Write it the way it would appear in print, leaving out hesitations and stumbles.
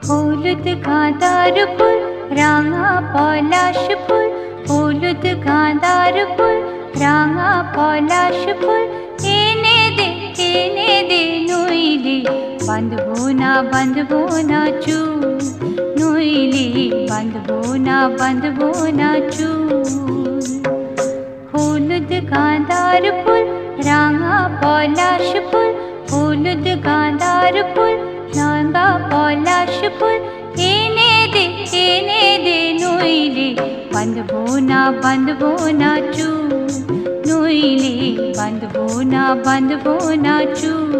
হলুদ গাঁদার ফুল রাঙা পলাশ ফুল, হলুদ গাঁদার ফুল রাঙা পলাশ ফুল, এনে দে নইলে বাঁধবো না চুল, নইলে বাঁধবো না চুল। হলুদ গাঁদার ফুল রাঙা পলাশ ফুল, হলুদ গাঁদার ফুল রাঙা পলাশ ফুল, এনে দে নইলে বাঁধবো না চুল, নইলে বাঁধবো না চুল।